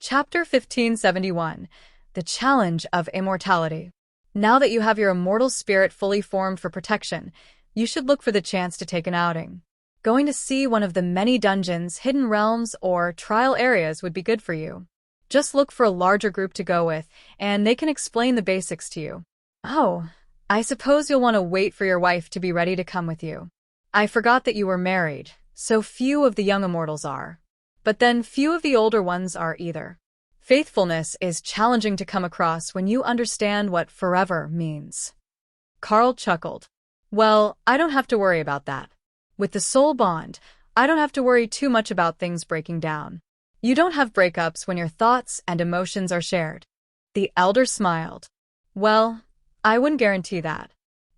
Chapter 1571. The Challenge of Immortality. Now that you have your immortal spirit fully formed for protection, you should look for the chance to take an outing. Going to see one of the many dungeons, hidden realms, or trial areas would be good for you. Just look for a larger group to go with, and they can explain the basics to you. Oh, I suppose you'll want to wait for your wife to be ready to come with you. I forgot that you were married, so few of the young immortals are. But then few of the older ones are either. Faithfulness is challenging to come across when you understand what forever means. Carl chuckled. Well, I don't have to worry about that. With the soul bond, I don't have to worry too much about things breaking down. You don't have breakups when your thoughts and emotions are shared. The elder smiled. Well, I wouldn't guarantee that.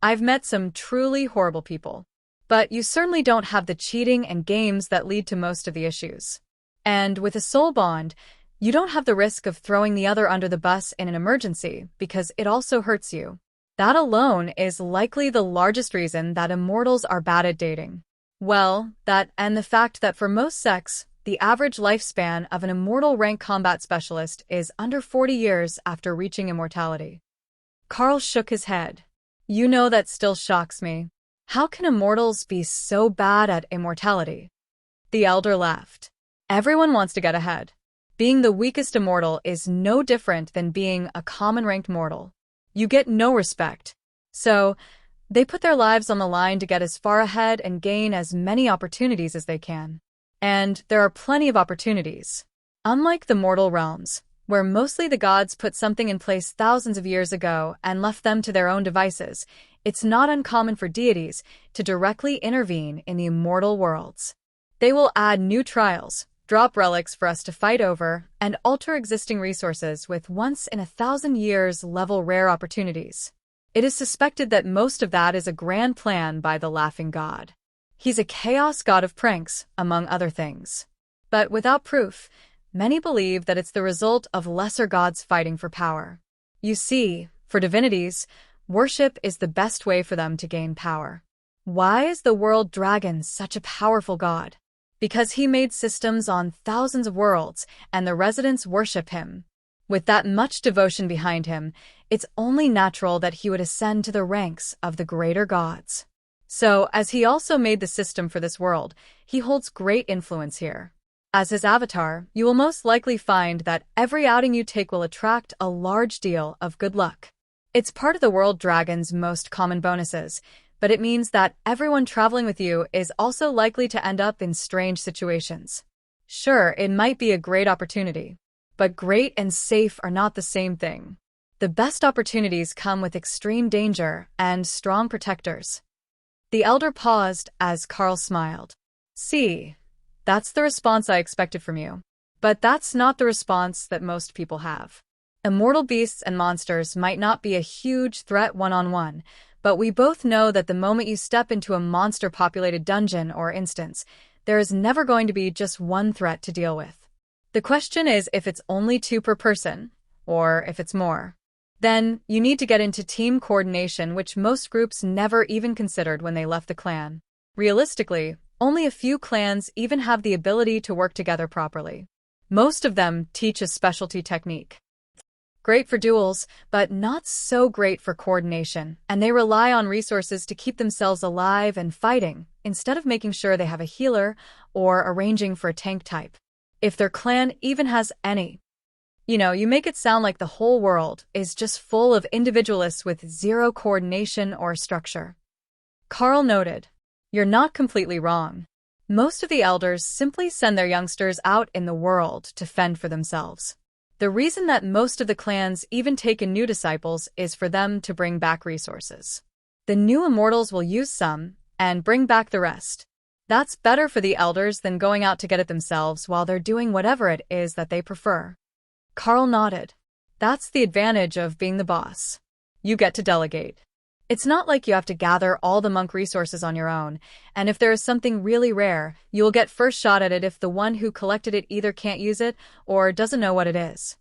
I've met some truly horrible people. But you certainly don't have the cheating and games that lead to most of the issues. And with a soul bond, you don't have the risk of throwing the other under the bus in an emergency because it also hurts you. That alone is likely the largest reason that immortals are bad at dating. Well, that and the fact that for most sex, the average lifespan of an immortal rank combat specialist is under 40 years after reaching immortality. Carl shook his head. You know that still shocks me. How can immortals be so bad at immortality? The elder laughed. Everyone wants to get ahead. Being the weakest immortal is no different than being a common-ranked mortal. You get no respect. So, they put their lives on the line to get as far ahead and gain as many opportunities as they can. And there are plenty of opportunities. Unlike the mortal realms, where mostly the gods put something in place thousands of years ago and left them to their own devices, it's not uncommon for deities to directly intervene in the immortal worlds. They will add new trials, drop relics for us to fight over, and alter existing resources with once-in-a-thousand-years level rare opportunities. It is suspected that most of that is a grand plan by the Laughing God. He's a chaos god of pranks, among other things. But without proof, many believe that it's the result of lesser gods fighting for power. You see, for divinities, worship is the best way for them to gain power. Why is the world dragon such a powerful god? Because he made systems on thousands of worlds, and the residents worship him. With that much devotion behind him, it's only natural that he would ascend to the ranks of the greater gods. So, as he also made the system for this world, he holds great influence here. As his avatar, you will most likely find that every outing you take will attract a large deal of good luck. It's part of the world dragon's most common bonuses, but it means that everyone traveling with you is also likely to end up in strange situations. Sure, it might be a great opportunity, but great and safe are not the same thing. The best opportunities come with extreme danger and strong protectors. The elder paused as Carl smiled. See, that's the response I expected from you. But that's not the response that most people have. Immortal beasts and monsters might not be a huge threat one-on-one, but we both know that the moment you step into a monster-populated dungeon or instance, there is never going to be just one threat to deal with. The question is if it's only 2 per person, or if it's more. Then, you need to get into team coordination, which most groups never even considered when they left the clan. Realistically, only a few clans even have the ability to work together properly. Most of them teach a specialty technique. Great for duels, but not so great for coordination, and they rely on resources to keep themselves alive and fighting, instead of making sure they have a healer or arranging for a tank type. If their clan even has any. You make it sound like the whole world is just full of individualists with zero coordination or structure. Carl noted. You're not completely wrong. Most of the elders simply send their youngsters out in the world to fend for themselves. The reason that most of the clans even take in new disciples is for them to bring back resources. The new immortals will use some, and bring back the rest. That's better for the elders than going out to get it themselves while they're doing whatever it is that they prefer. Carl nodded. That's the advantage of being the boss. You get to delegate. It's not like you have to gather all the monk resources on your own, and if there is something really rare, you will get first shot at it if the one who collected it either can't use it or doesn't know what it is.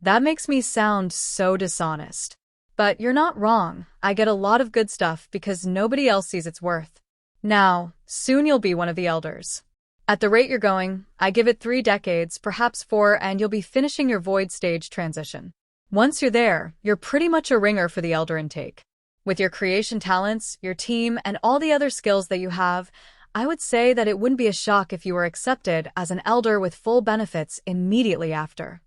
That makes me sound so dishonest. But you're not wrong. I get a lot of good stuff because nobody else sees its worth. Now, soon you'll be one of the elders. At the rate you're going, I give it 3 decades, perhaps 4, and you'll be finishing your void stage transition. Once you're there, you're pretty much a ringer for the elder intake. With your creation talents, your team, and all the other skills that you have, I would say that it wouldn't be a shock if you were accepted as an elder with full benefits immediately after.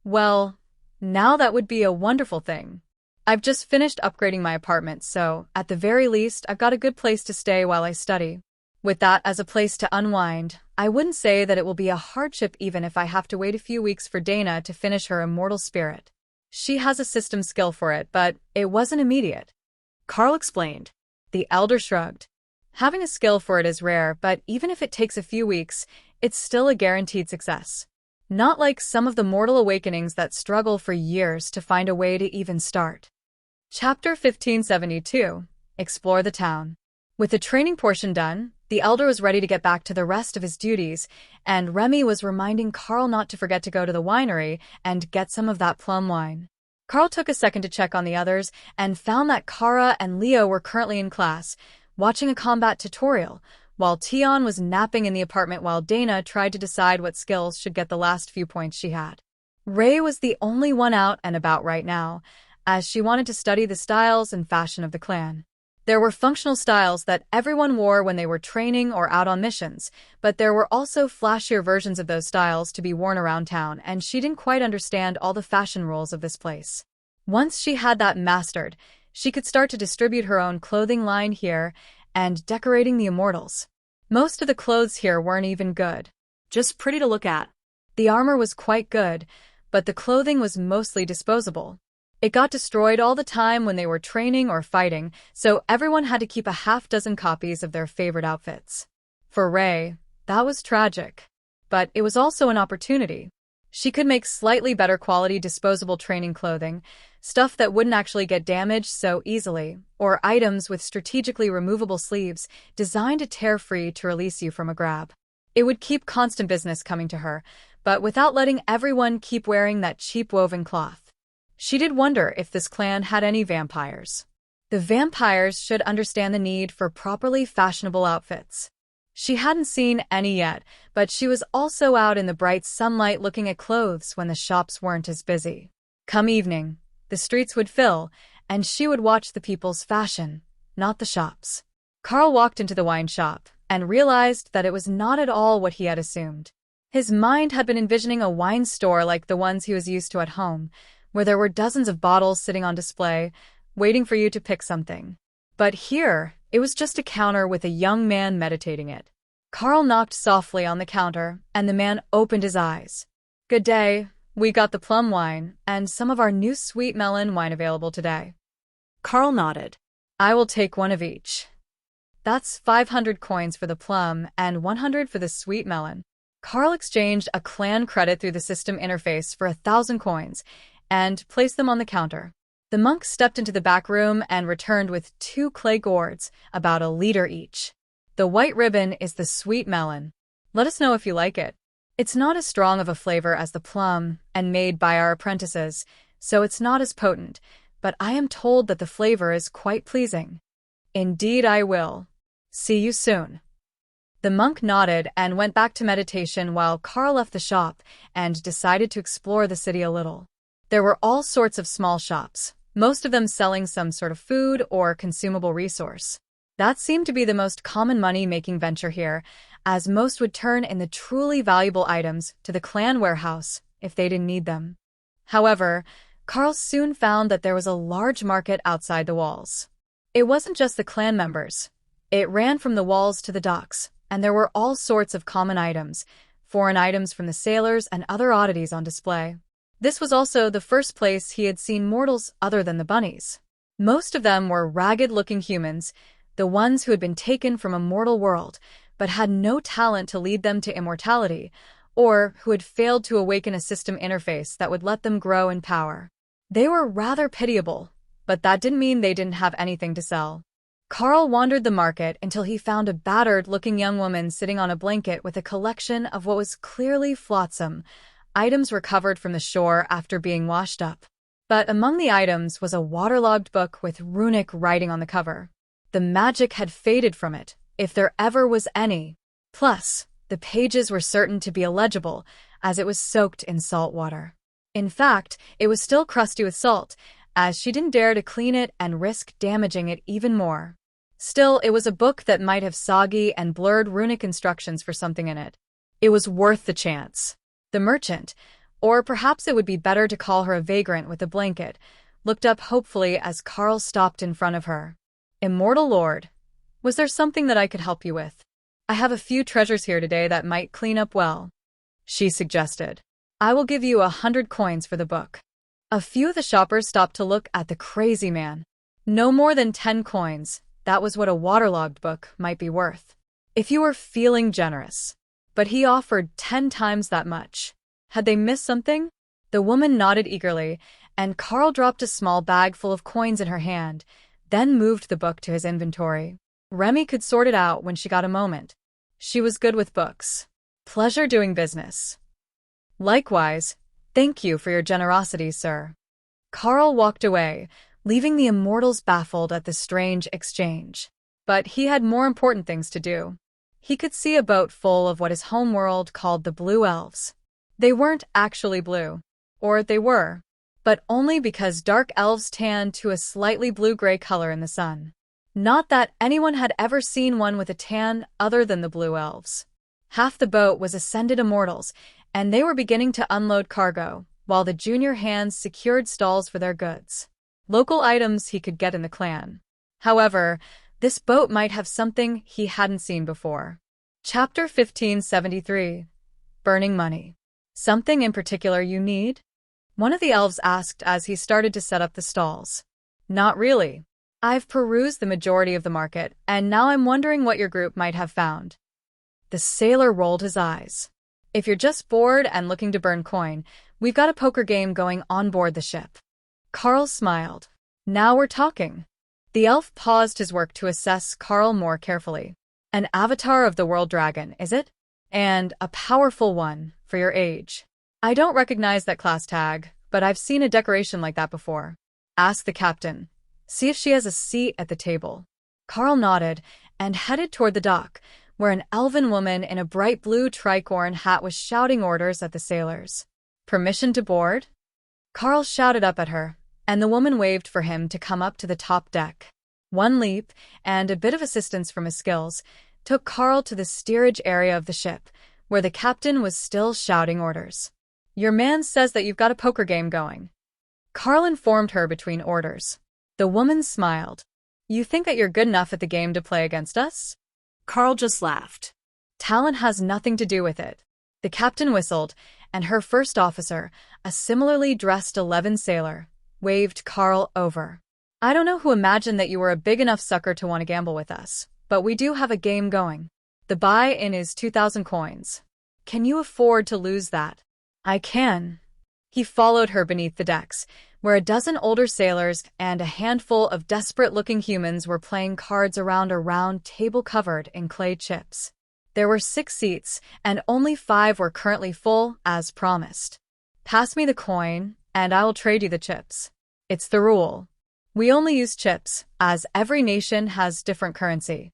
Well, now that would be a wonderful thing. I've just finished upgrading my apartment, so, at the very least, I've got a good place to stay while I study. With that as a place to unwind, I wouldn't say that it will be a hardship even if I have to wait a few weeks for Dana to finish her immortal spirit. She has a system skill for it, but it wasn't immediate. Carl explained. The elder shrugged. Having a skill for it is rare, but even if it takes a few weeks, it's still a guaranteed success. Not like some of the mortal awakenings that struggle for years to find a way to even start. Chapter 1572. Explore the town. With the training portion done, the elder was ready to get back to the rest of his duties, and Remy was reminding Carl not to forget to go to the winery and get some of that plum wine. Carl took a second to check on the others and found that Kara and Leo were currently in class, watching a combat tutorial, while Tion was napping in the apartment while Dana tried to decide what skills should get the last few points she had. Ray was the only one out and about right now, as she wanted to study the styles and fashion of the clan. There were functional styles that everyone wore when they were training or out on missions, but there were also flashier versions of those styles to be worn around town, and she didn't quite understand all the fashion rules of this place. Once she had that mastered, she could start to distribute her own clothing line here and decorating the immortals. Most of the clothes here weren't even good, just pretty to look at. The armor was quite good, but the clothing was mostly disposable. It got destroyed all the time when they were training or fighting, so everyone had to keep a half-dozen copies of their favorite outfits. For Ray, that was tragic. But it was also an opportunity. She could make slightly better quality disposable training clothing, stuff that wouldn't actually get damaged so easily, or items with strategically removable sleeves designed to tear free to release you from a grab. It would keep constant business coming to her, but without letting everyone keep wearing that cheap woven cloth. She did wonder if this clan had any vampires. The vampires should understand the need for properly fashionable outfits. She hadn't seen any yet, but she was also out in the bright sunlight looking at clothes when the shops weren't as busy. Come evening, the streets would fill, and she would watch the people's fashion, not the shops. Carl walked into the wine shop and realized that it was not at all what he had assumed. His mind had been envisioning a wine store like the ones he was used to at home, where there were dozens of bottles sitting on display, waiting for you to pick something. But here, it was just a counter with a young man meditating it. Carl knocked softly on the counter, and the man opened his eyes. "Good day, we got the plum wine, and some of our new sweet melon wine available today." Carl nodded. "I will take one of each." "That's 500 coins for the plum and 100 for the sweet melon." Carl exchanged a clan credit through the system interface for 1,000 coins, and placed them on the counter. The monk stepped into the back room and returned with 2 clay gourds, about a liter each. "The white ribbon is the sweet melon. Let us know if you like it. It's not as strong of a flavor as the plum, and made by our apprentices, so it's not as potent, but I am told that the flavor is quite pleasing." "Indeed I will. See you soon." The monk nodded and went back to meditation while Carl left the shop and decided to explore the city a little. There were all sorts of small shops, most of them selling some sort of food or consumable resource. That seemed to be the most common money-making venture here, as most would turn in the truly valuable items to the clan warehouse if they didn't need them. However, Carl soon found that there was a large market outside the walls. It wasn't just the clan members. It ran from the walls to the docks, and there were all sorts of common items, foreign items from the sailors and other oddities on display. This was also the first place he had seen mortals other than the bunnies. Most of them were ragged-looking humans, the ones who had been taken from a mortal world, but had no talent to lead them to immortality, or who had failed to awaken a system interface that would let them grow in power. They were rather pitiable, but that didn't mean they didn't have anything to sell. Carl wandered the market until he found a battered-looking young woman sitting on a blanket with a collection of what was clearly flotsam, items recovered from the shore after being washed up. But among the items was a waterlogged book with runic writing on the cover. The magic had faded from it, if there ever was any. Plus, The pages were certain to be illegible, as it was soaked in salt water. In fact, it was still crusty with salt, as she didn't dare to clean it and risk damaging it even more. Still, it was a book that might have soggy and blurred runic instructions for something in it. It was worth the chance. The merchant, or perhaps it would be better to call her a vagrant with a blanket, looked up hopefully as Carl stopped in front of her. Immortal Lord, was there something that I could help you with? I have a few treasures here today that might clean up well, she suggested. I will give you 100 coins for the book. A few of the shoppers stopped to look at the crazy man. No more than 10 coins, that was what a waterlogged book might be worth. If you were feeling generous. But he offered 10 times that much. Had they missed something? The woman nodded eagerly, and Carl dropped a small bag full of coins in her hand, then moved the book to his inventory. Remy could sort it out when she got a moment. She was good with books. Pleasure doing business. Likewise, thank you for your generosity, sir. Carl walked away, leaving the immortals baffled at the strange exchange. But he had more important things to do. He could see a boat full of what his homeworld called the Blue Elves. They weren't actually blue. Or they were. But only because dark elves tanned to a slightly blue-gray color in the sun. Not that anyone had ever seen one with a tan other than the Blue Elves. Half the boat was ascended immortals, and they were beginning to unload cargo, while the junior hands secured stalls for their goods. Local items he could get in the clan. However, this boat might have something he hadn't seen before. Chapter 1573. Burning Money. Something in particular you need? One of the elves asked as he started to set up the stalls. Not really. I've perused the majority of the market, and now I'm wondering what your group might have found. The sailor rolled his eyes. If you're just bored and looking to burn coin, we've got a poker game going on board the ship. Carl smiled. Now we're talking. The elf paused his work to assess Carl more carefully. An avatar of the world dragon, is it? And a powerful one, for your age. I don't recognize that class tag, but I've seen a decoration like that before. Ask the captain. See if she has a seat at the table. Carl nodded and headed toward the dock, where an elven woman in a bright blue tricorn hat was shouting orders at the sailors. Permission to board? Carl shouted up at her, and the woman waved for him to come up to the top deck. One leap, and a bit of assistance from his skills, took Carl to the steerage area of the ship, where the captain was still shouting orders. Your man says that you've got a poker game going. Carl informed her between orders. The woman smiled. You think that you're good enough at the game to play against us? Carl just laughed. Talent has nothing to do with it. The captain whistled, and her first officer, a similarly dressed 11 sailor, waved Carl over. I don't know who imagined that you were a big enough sucker to want to gamble with us, but we do have a game going. The buy-in is 2,000 coins. Can you afford to lose that? I can. He followed her beneath the decks, where a dozen older sailors and a handful of desperate-looking humans were playing cards around a round table covered in clay chips. There were 6 seats, and only 5 were currently full, as promised. Pass me the coin, and I will trade you the chips. It's the rule. We only use chips, as every nation has different currency.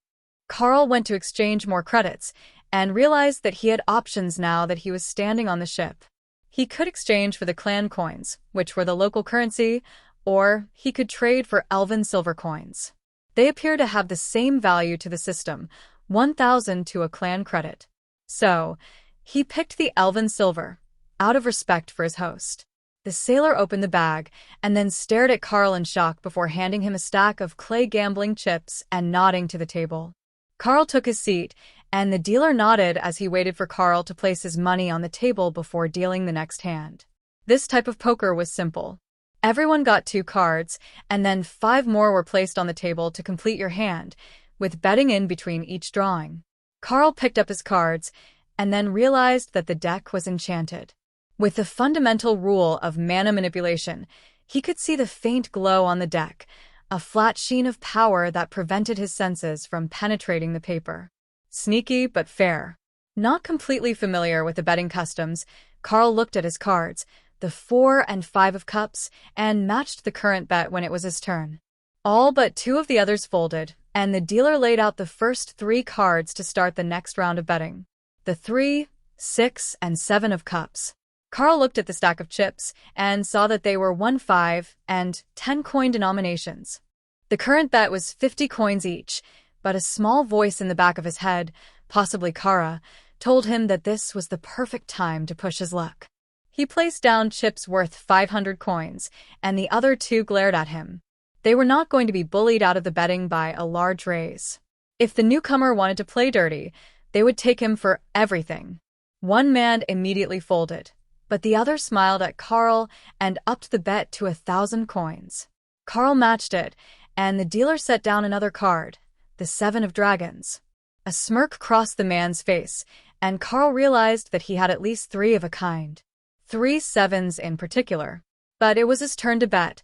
Carl went to exchange more credits, and realized that he had options now that he was standing on the ship. He could exchange for the clan coins, which were the local currency, or he could trade for elven silver coins. They appear to have the same value to the system, 1,000 to a clan credit. So, he picked the elven silver, out of respect for his host. The sailor opened the bag, and then stared at Carl in shock before handing him a stack of clay gambling chips and nodding to the table. Carl took his seat, and the dealer nodded as he waited for Carl to place his money on the table before dealing the next hand. This type of poker was simple. Everyone got 2 cards, and then 5 more were placed on the table to complete your hand, with betting in between each drawing. Carl picked up his cards, and then realized that the deck was enchanted. With the fundamental rule of mana manipulation, he could see the faint glow on the deck, a flat sheen of power that prevented his senses from penetrating the paper. Sneaky but fair. Not completely familiar with the betting customs, Carl looked at his cards, the 4 and 5 of cups, and matched the current bet when it was his turn. All but 2 of the others folded, and the dealer laid out the first 3 cards to start the next round of betting. the 3, 6, and 7 of cups. Carl looked at the stack of chips and saw that they were 1, 5, and 10 coin denominations. The current bet was 50 coins each, but a small voice in the back of his head, possibly Kara, told him that this was the perfect time to push his luck. He placed down chips worth 500 coins, and the other two glared at him. They were not going to be bullied out of the betting by a large raise. If the newcomer wanted to play dirty, they would take him for everything. One man immediately folded, but the other smiled at Carl and upped the bet to 1,000 coins. Carl matched it, and the dealer set down another card, the 7 of dragons. A smirk crossed the man's face, and Carl realized that he had at least 3 of a kind. 3 sevens in particular. But it was his turn to bet,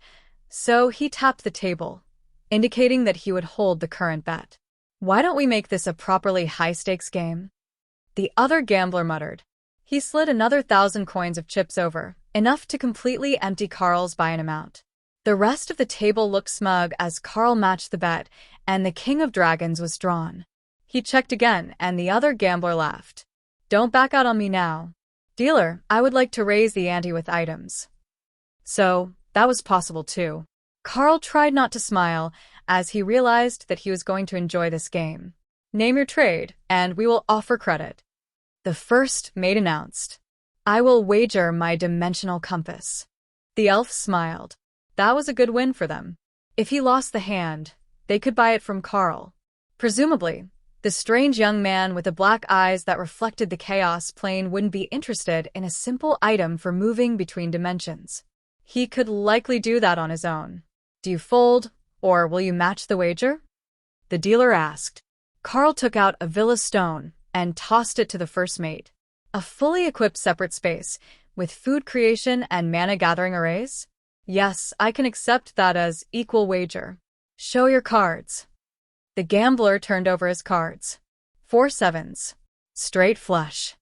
so he tapped the table, indicating that he would hold the current bet. "Why don't we make this a properly high-stakes game?" the other gambler muttered. He slid another 1,000 coins of chips over, enough to completely empty Carl's buy-in amount. The rest of the table looked smug as Carl matched the bet, and the King of Dragons was drawn. He checked again, and the other gambler laughed. "Don't back out on me now. Dealer, I would like to raise the ante with items." So, that was possible too. Carl tried not to smile as he realized that he was going to enjoy this game. "Name your trade, and we will offer credit." The first mate announced, "I will wager my dimensional compass." The elf smiled. That was a good win for them. If he lost the hand, they could buy it from Carl. Presumably, the strange young man with the black eyes that reflected the chaos plane wouldn't be interested in a simple item for moving between dimensions. He could likely do that on his own. "Do you fold, or will you match the wager?" the dealer asked. Carl took out a villa stone and tossed it to the first mate. A fully equipped separate space, with food creation and mana gathering arrays? "Yes, I can accept that as equal wager." "Show your cards." The gambler turned over his cards. 4 sevens. Straight flush.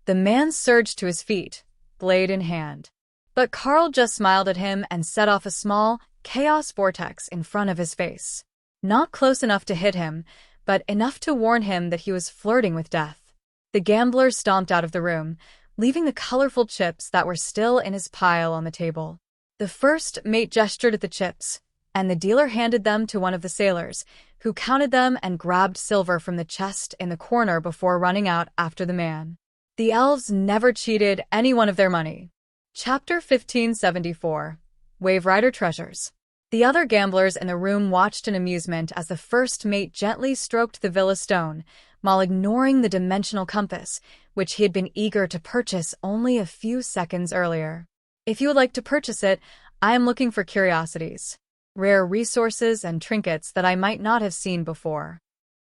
The man surged to his feet, blade in hand. But Carl just smiled at him and set off a small, chaos vortex in front of his face. Not close enough to hit him, but enough to warn him that he was flirting with death. The gambler stomped out of the room, leaving the colorful chips that were still in his pile on the table. The first mate gestured at the chips, and the dealer handed them to one of the sailors, who counted them and grabbed silver from the chest in the corner before running out after the man. The elves never cheated anyone of their money. Chapter 1574. Waverider Treasures. The other gamblers in the room watched in amusement as the first mate gently stroked the villa stone, while ignoring the dimensional compass, which he had been eager to purchase only a few seconds earlier. "If you would like to purchase it, I am looking for curiosities, rare resources and trinkets that I might not have seen before,"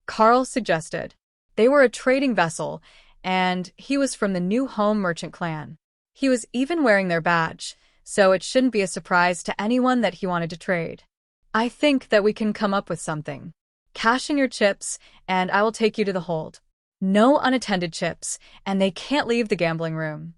Carl suggested. They were a trading vessel, and he was from the New Home Merchant clan. He was even wearing their badge, so it shouldn't be a surprise to anyone that he wanted to trade. "I think that we can come up with something. Cash in your chips, and I will take you to the hold." No unattended chips, and they can't leave the gambling room.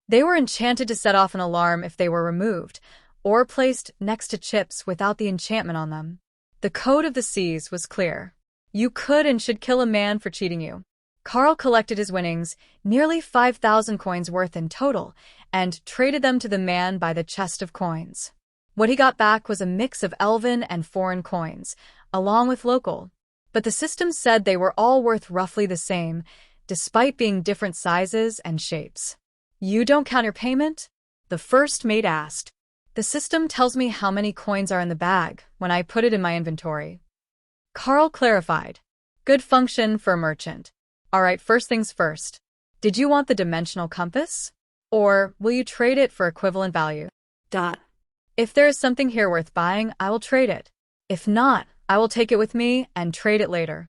They were enchanted to set off an alarm if they were removed, or placed next to chips without the enchantment on them. The code of the seas was clear. You could and should kill a man for cheating you. Carl collected his winnings, nearly 5,000 coins worth in total, and traded them to the man by the chest of coins. What he got back was a mix of elven and foreign coins, along with local. But the system said they were all worth roughly the same, despite being different sizes and shapes. "You don't count your payment?" the first mate asked. "The system tells me how many coins are in the bag when I put it in my inventory," Carl clarified. "Good function for a merchant. All right, first things first. Did you want the dimensional compass? Or will you trade it for equivalent value? If there is something here worth buying, I will trade it. If not, I will take it with me and trade it later."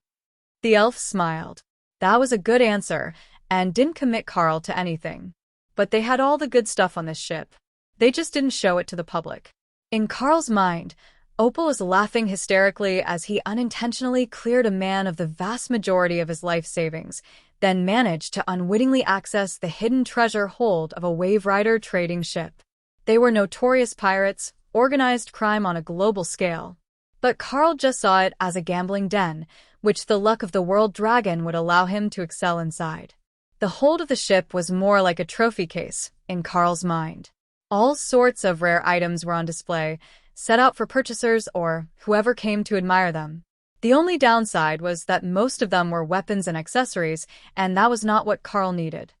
The elf smiled. That was a good answer, and didn't commit Carl to anything. But they had all the good stuff on this ship. They just didn't show it to the public. In Carl's mind, Opal was laughing hysterically as he unintentionally cleared a man of the vast majority of his life savings, then managed to unwittingly access the hidden treasure hold of a Waverider trading ship. They were notorious pirates, organized crime on a global scale. But Carl just saw it as a gambling den, which the luck of the world dragon would allow him to excel inside. The hold of the ship was more like a trophy case in Carl's mind. All sorts of rare items were on display, set out for purchasers or whoever came to admire them. The only downside was that most of them were weapons and accessories, and that was not what Carl needed.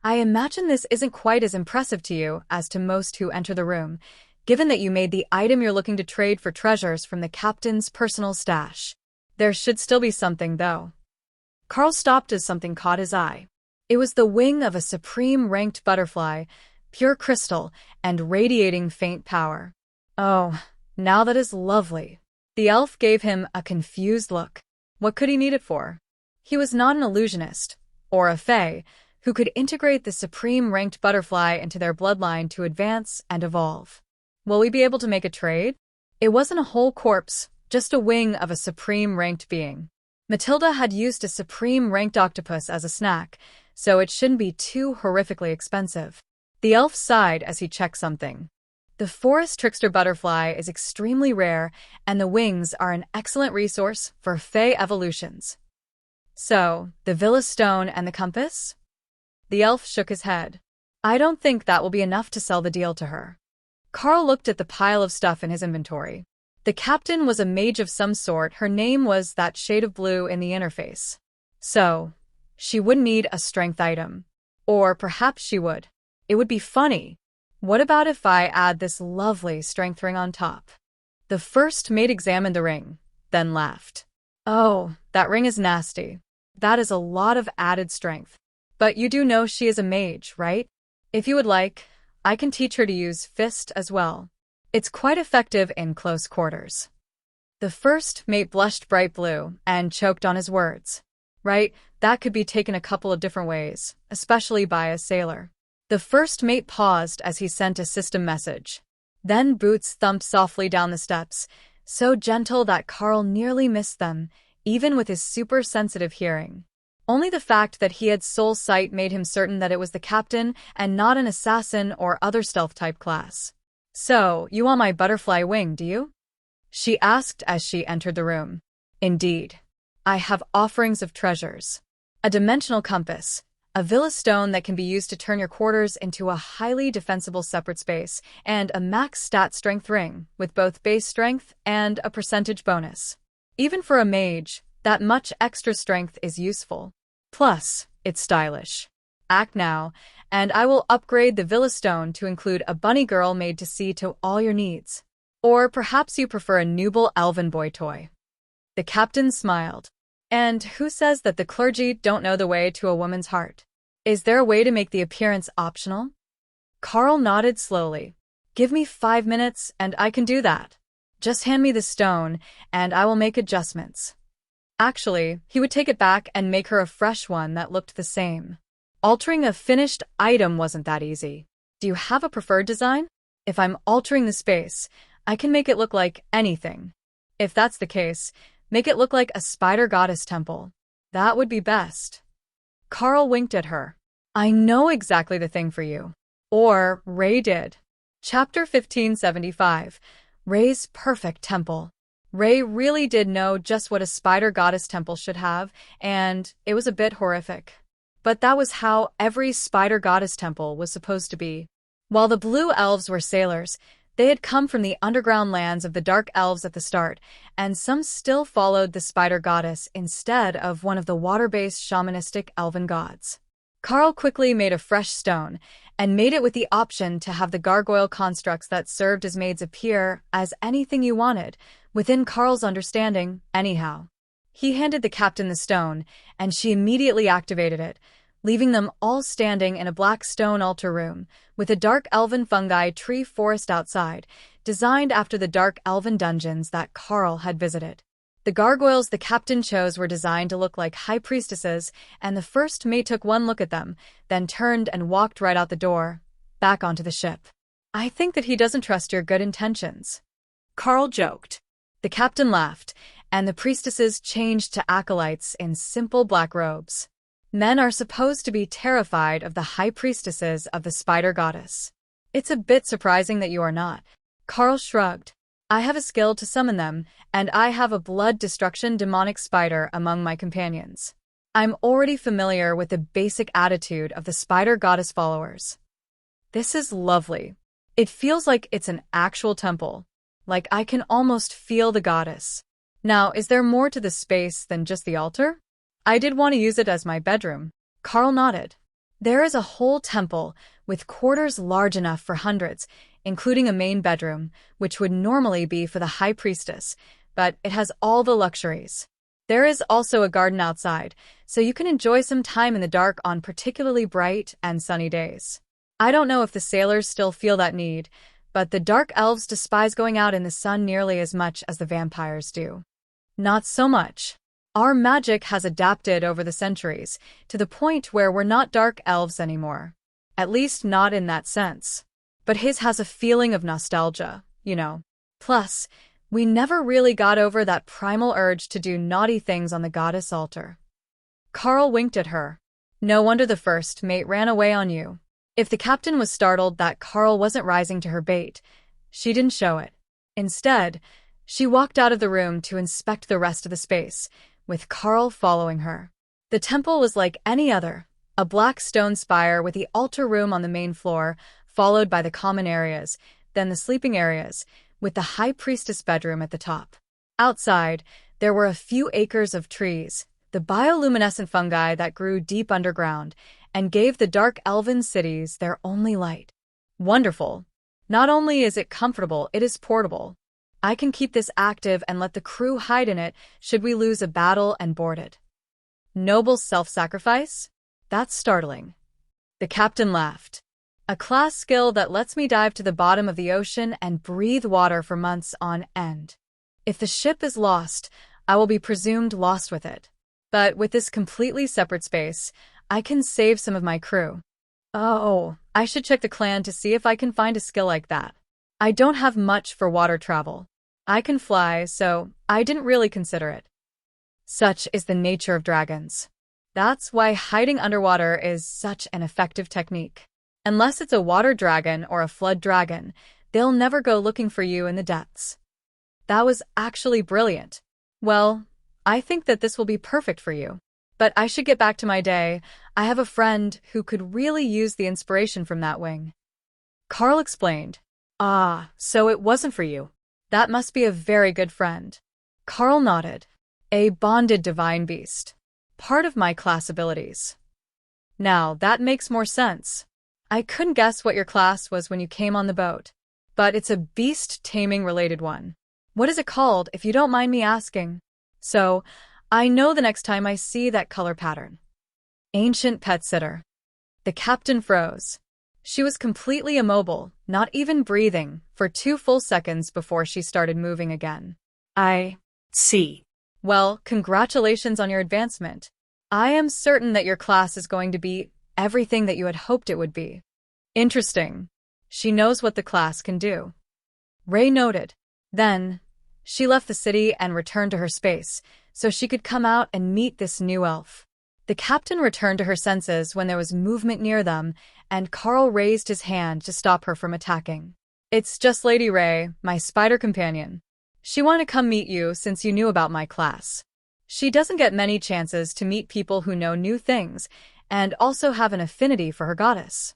I imagine this isn't quite as impressive to you as to most who enter the room, given that you made the item you're looking to trade for treasures from the captain's personal stash. There should still be something, though. Carl stopped as something caught his eye. It was the wing of a supreme-ranked butterfly, pure crystal and radiating faint power. Oh, now that is lovely. The elf gave him a confused look. What could he need it for? He was not an illusionist, or a fae, who could integrate the supreme-ranked butterfly into their bloodline to advance and evolve. Will we be able to make a trade? It wasn't a whole corpse, just a wing of a supreme-ranked being. Matilda had used a supreme-ranked octopus as a snack, so it shouldn't be too horrifically expensive. The elf sighed as he checked something. The forest trickster butterfly is extremely rare, and the wings are an excellent resource for fae evolutions. So, the Villa stone and the compass? The elf shook his head. I don't think that will be enough to sell the deal to her. Carl looked at the pile of stuff in his inventory. The captain was a mage of some sort. Her name was that shade of blue in the interface. So, she wouldn't need a strength item. Or perhaps she would. It would be funny. What about if I add this lovely strength ring on top? The first mate examined the ring, then laughed. Oh, that ring is nasty. That is a lot of added strength. But you do know she is a mage, right? If you would like, I can teach her to use fist as well. It's quite effective in close quarters. The first mate blushed bright blue and choked on his words. Right, that could be taken a couple of different ways, especially by a sailor. The first mate paused as he sent a system message. Then boots thumped softly down the steps, so gentle that Carl nearly missed them, even with his super-sensitive hearing. Only the fact that he had soul sight made him certain that it was the captain and not an assassin or other stealth-type class. So, you want my butterfly wing, do you? She asked as she entered the room. Indeed. I have offerings of treasures. A dimensional compass, a Villa stone that can be used to turn your quarters into a highly defensible separate space, and a max stat strength ring, with both base strength and a percentage bonus. Even for a mage, that much extra strength is useful. Plus, it's stylish. Act now, and I will upgrade the Villa stone to include a bunny girl made to see to all your needs. Or perhaps you prefer a Nooble elven boy toy. The captain smiled. And who says that the clergy don't know the way to a woman's heart? Is there a way to make the appearance optional? Carl nodded slowly. Give me 5 minutes and I can do that. Just hand me the stone and I will make adjustments. Actually, he would take it back and make her a fresh one that looked the same. Altering a finished item wasn't that easy. Do you have a preferred design? If I'm altering the space, I can make it look like anything. If that's the case, make it look like a spider goddess temple. That would be best. Carl winked at her. I know exactly the thing for you. Or Ray did. Chapter 1575. Ray's perfect temple. Ray really did know just what a spider goddess temple should have, and it was a bit horrific. But that was how every spider goddess temple was supposed to be. While the blue elves were sailors, they had come from the underground lands of the dark elves at the start, and some still followed the spider goddess instead of one of the water-based shamanistic elven gods. Carl quickly made a fresh stone, and made it with the option to have the gargoyle constructs that served as maids appear as anything you wanted, within Carl's understanding, anyhow. He handed the captain the stone, and she immediately activated it, leaving them all standing in a black stone altar room, with a dark elven fungi tree forest outside, designed after the dark elven dungeons that Carl had visited. The gargoyles the captain chose were designed to look like high priestesses, and the first mate took one look at them, then turned and walked right out the door, back onto the ship. I think that he doesn't trust your good intentions. Carl joked. The captain laughed, and the priestesses changed to acolytes in simple black robes. Men are supposed to be terrified of the high priestesses of the spider goddess. It's a bit surprising that you are not. Carl shrugged. I have a skill to summon them, and I have a blood destruction demonic spider among my companions. I'm already familiar with the basic attitude of the spider goddess followers. This is lovely. It feels like it's an actual temple. Like I can almost feel the goddess. Now, is there more to the space than just the altar? I did want to use it as my bedroom. Carl nodded. There is a whole temple with quarters large enough for hundreds, including a main bedroom, which would normally be for the high priestess, but it has all the luxuries. There is also a garden outside, so you can enjoy some time in the dark on particularly bright and sunny days. I don't know if the sailors still feel that need, but the dark elves despise going out in the sun nearly as much as the vampires do. Not so much. Our magic has adapted over the centuries, to the point where we're not dark elves anymore. At least not in that sense. But his has a feeling of nostalgia, you know. Plus, we never really got over that primal urge to do naughty things on the goddess altar. Carl winked at her. No wonder the first mate ran away on you. If the captain was startled that Carl wasn't rising to her bait, she didn't show it. Instead, she walked out of the room to inspect the rest of the space, with Carl following her. The temple was like any other, a black stone spire with the altar room on the main floor, followed by the common areas, then the sleeping areas, with the high priestess bedroom at the top. Outside, there were a few acres of trees, the bioluminescent fungi that grew deep underground, and gave the dark elven cities their only light. Wonderful. Not only is it comfortable, it is portable. I can keep this active and let the crew hide in it should we lose a battle and board it. Noble self-sacrifice? That's startling. The captain laughed. A class skill that lets me dive to the bottom of the ocean and breathe water for months on end. If the ship is lost, I will be presumed lost with it. But with this completely separate space, I can save some of my crew. Oh, I should check the clan to see if I can find a skill like that. I don't have much for water travel. I can fly, so I didn't really consider it. Such is the nature of dragons. That's why hiding underwater is such an effective technique. Unless it's a water dragon or a flood dragon, they'll never go looking for you in the depths. That was actually brilliant. Well, I think that this will be perfect for you. But I should get back to my day. I have a friend who could really use the inspiration from that wing. Carl explained. Ah, so it wasn't for you. That must be a very good friend. Carl nodded. A bonded divine beast. Part of my class abilities. Now, that makes more sense. I couldn't guess what your class was when you came on the boat. But it's a beast-taming related one. What is it called, if you don't mind me asking? So, I know the next time I see that color pattern. Ancient pet sitter. The captain froze. She was completely immobile, not even breathing, for 2 full seconds before she started moving again. I see. Well, congratulations on your advancement. I am certain that your class is going to be everything that you had hoped it would be. Interesting. She knows what the class can do. Ray noted. Then, she left the city and returned to her space, so she could come out and meet this new elf. The captain returned to her senses when there was movement near them, and Carl raised his hand to stop her from attacking. It's just Lady Ray, my spider companion. She wanted to come meet you since you knew about my class. She doesn't get many chances to meet people who know new things, and also have an affinity for her goddess.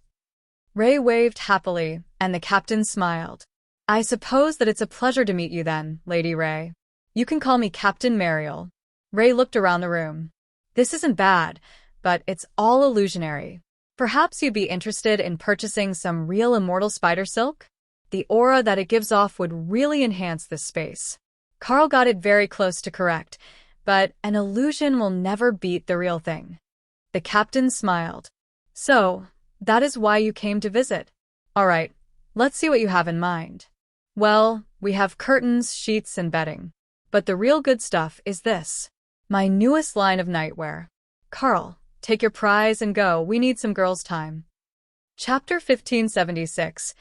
Ray waved happily, and the captain smiled. I suppose that it's a pleasure to meet you then, Lady Ray. You can call me Captain Mariel. Ray looked around the room. This isn't bad, but it's all illusionary. Perhaps you'd be interested in purchasing some real immortal spider silk? The aura that it gives off would really enhance this space. Carl got it very close to correct, but an illusion will never beat the real thing. The captain smiled. So, that is why you came to visit. All right, let's see what you have in mind. Well, we have curtains, sheets, and bedding. But the real good stuff is this. My newest line of nightwear. Carl, take your prize and go. We need some girls' time. Chapter 1576.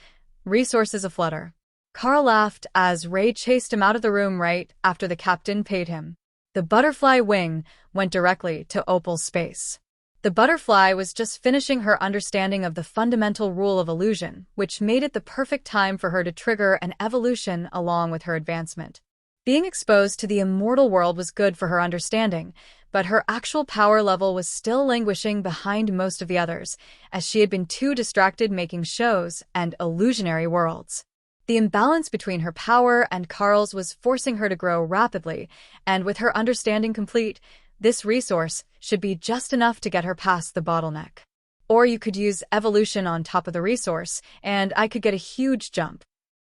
Resources aflutter. Carl laughed as Ray chased him out of the room right after the captain paid him. The butterfly wing went directly to Opal's space. The butterfly was just finishing her understanding of the fundamental rule of illusion, which made it the perfect time for her to trigger an evolution along with her advancement. Being exposed to the immortal world was good for her understanding, but her actual power level was still languishing behind most of the others, as she had been too distracted making shows and illusionary worlds. The imbalance between her power and Carl's was forcing her to grow rapidly, and with her understanding complete, this resource should be just enough to get her past the bottleneck. Or you could use evolution on top of the resource, and I could get a huge jump.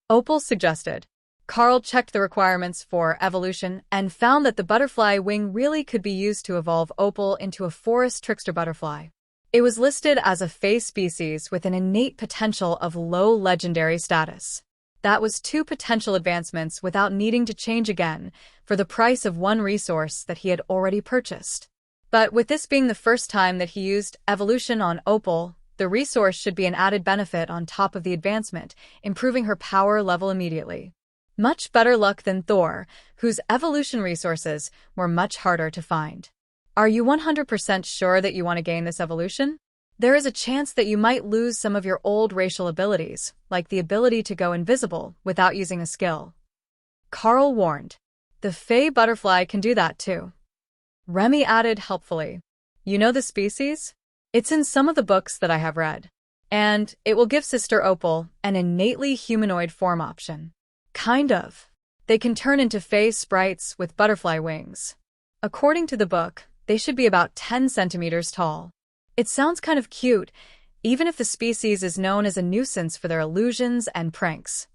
Opal suggested. Carl checked the requirements for evolution and found that the butterfly wing really could be used to evolve Opal into a forest trickster butterfly. It was listed as a Fae species with an innate potential of low legendary status. That was 2 potential advancements without needing to change again for the price of 1 resource that he had already purchased. But with this being the first time that he used evolution on Opal, the resource should be an added benefit on top of the advancement, improving her power level immediately. Much better luck than Thor, whose evolution resources were much harder to find. Are you 100% sure that you want to gain this evolution? There is a chance that you might lose some of your old racial abilities, like the ability to go invisible without using a skill. Carl warned. The Fae butterfly can do that too. Remy added helpfully. You know the species? It's in some of the books that I have read. And it will give Sister Opal an innately humanoid form option. Kind of. They can turn into Fae sprites with butterfly wings. According to the book, they should be about 10 centimeters tall. It sounds kind of cute, even if the species is known as a nuisance for their illusions and pranks.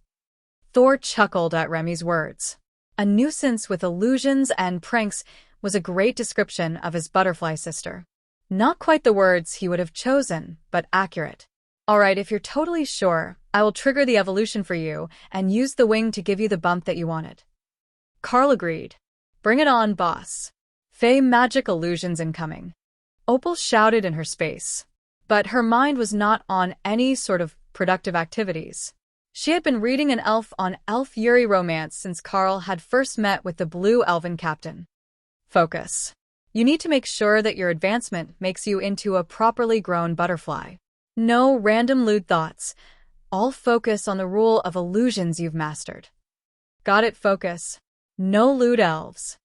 Thor chuckled at Remy's words. A nuisance with illusions and pranks was a great description of his butterfly sister. Not quite the words he would have chosen, but accurate. Alright, if you're totally sure, I will trigger the evolution for you and use the wing to give you the bump that you wanted. Carl agreed. Bring it on, boss. Fae magic illusions incoming. Opal shouted in her space. But her mind was not on any sort of productive activities. She had been reading an elf on elf Yuri romance since Carl had first met with the blue elven captain. Focus. You need to make sure that your advancement makes you into a properly grown butterfly. No random lewd thoughts. All focus on the rule of illusions you've mastered. Got it, focus. No lewd elves.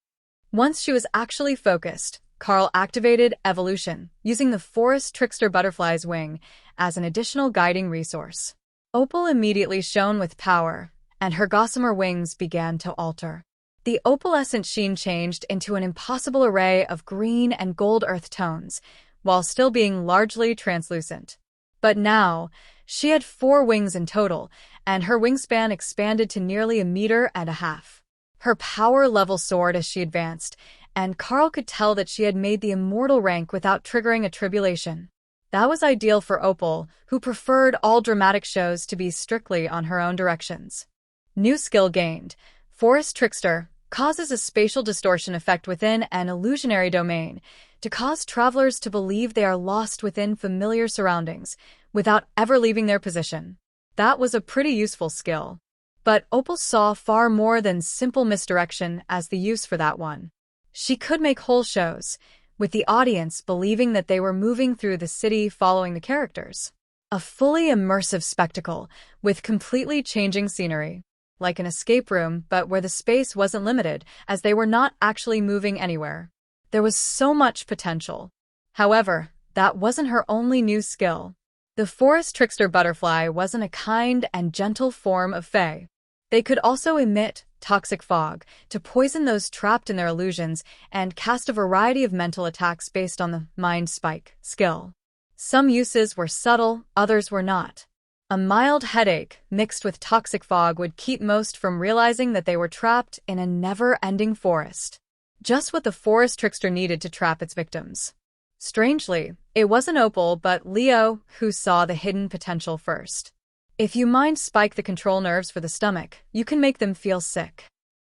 Once she was actually focused, Carl activated evolution, using the forest trickster butterfly's wing as an additional guiding resource. Opal immediately shone with power, and her gossamer wings began to alter. The opalescent sheen changed into an impossible array of green and gold earth tones, while still being largely translucent. But now, she had 4 wings in total, and her wingspan expanded to nearly 1.5 meters. Her power level soared as she advanced, and Carl could tell that she had made the immortal rank without triggering a tribulation. That was ideal for Opal, who preferred all dramatic shows to be strictly on her own directions. New skill gained. Forest Trickster causes a spatial distortion effect within an illusionary domain to cause travelers to believe they are lost within familiar surroundings without ever leaving their position. That was a pretty useful skill. But Opal saw far more than simple misdirection as the use for that one. She could make whole shows, with the audience believing that they were moving through the city following the characters. A fully immersive spectacle with completely changing scenery. Like an escape room, but where the space wasn't limited, as they were not actually moving anywhere. There was so much potential. However, that wasn't her only new skill. The Forest Trickster butterfly wasn't a kind and gentle form of Fae. They could also emit toxic fog to poison those trapped in their illusions and cast a variety of mental attacks based on the Mind Spike skill. Some uses were subtle, others were not. A mild headache mixed with toxic fog would keep most from realizing that they were trapped in a never-ending forest. Just what the Forest Trickster needed to trap its victims. Strangely, it wasn't Opal but Leo who saw the hidden potential first. If you mind spike the control nerves for the stomach, you can make them feel sick.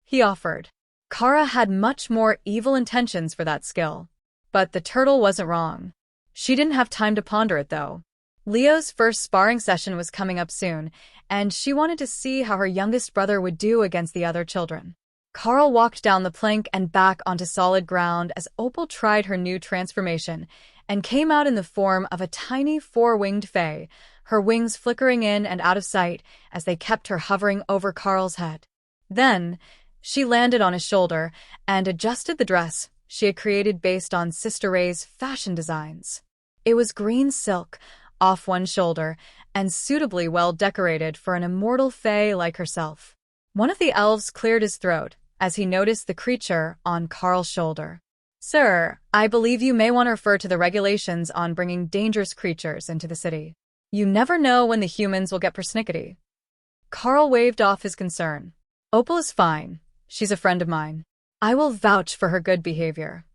He offered. Kara had much more evil intentions for that skill. But the turtle wasn't wrong. She didn't have time to ponder it though. Leo's first sparring session was coming up soon, and she wanted to see how her youngest brother would do against the other children. Carl walked down the plank and back onto solid ground as Opal tried her new transformation and came out in the form of a tiny 4-winged Fae, her wings flickering in and out of sight as they kept her hovering over Carl's head. Then, she landed on his shoulder and adjusted the dress, she had created based on Sister Ray's fashion designs. It was green silk, off one shoulder, and suitably well decorated for an immortal fae like herself. One of the elves cleared his throat as he noticed the creature on Carl's shoulder. "Sir, I believe you may want to refer to the regulations on bringing dangerous creatures into the city. You never know when the humans will get persnickety." Carl waved off his concern. "Opal is fine. She's a friend of mine. I will vouch for her good behavior."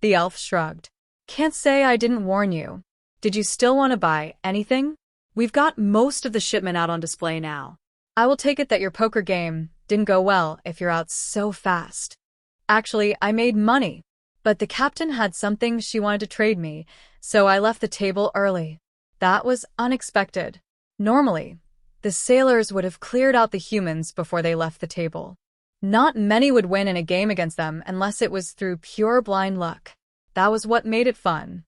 The elf shrugged. "Can't say I didn't warn you. Did you still want to buy anything? We've got most of the shipment out on display now. I will take it that your poker game didn't go well if you're out so fast." "Actually, I made money. But the captain had something she wanted to trade me, so I left the table early. That was unexpected. Normally, the sailors would have cleared out the humans before they left the table. Not many would win in a game against them unless it was through pure blind luck. That was what made it fun."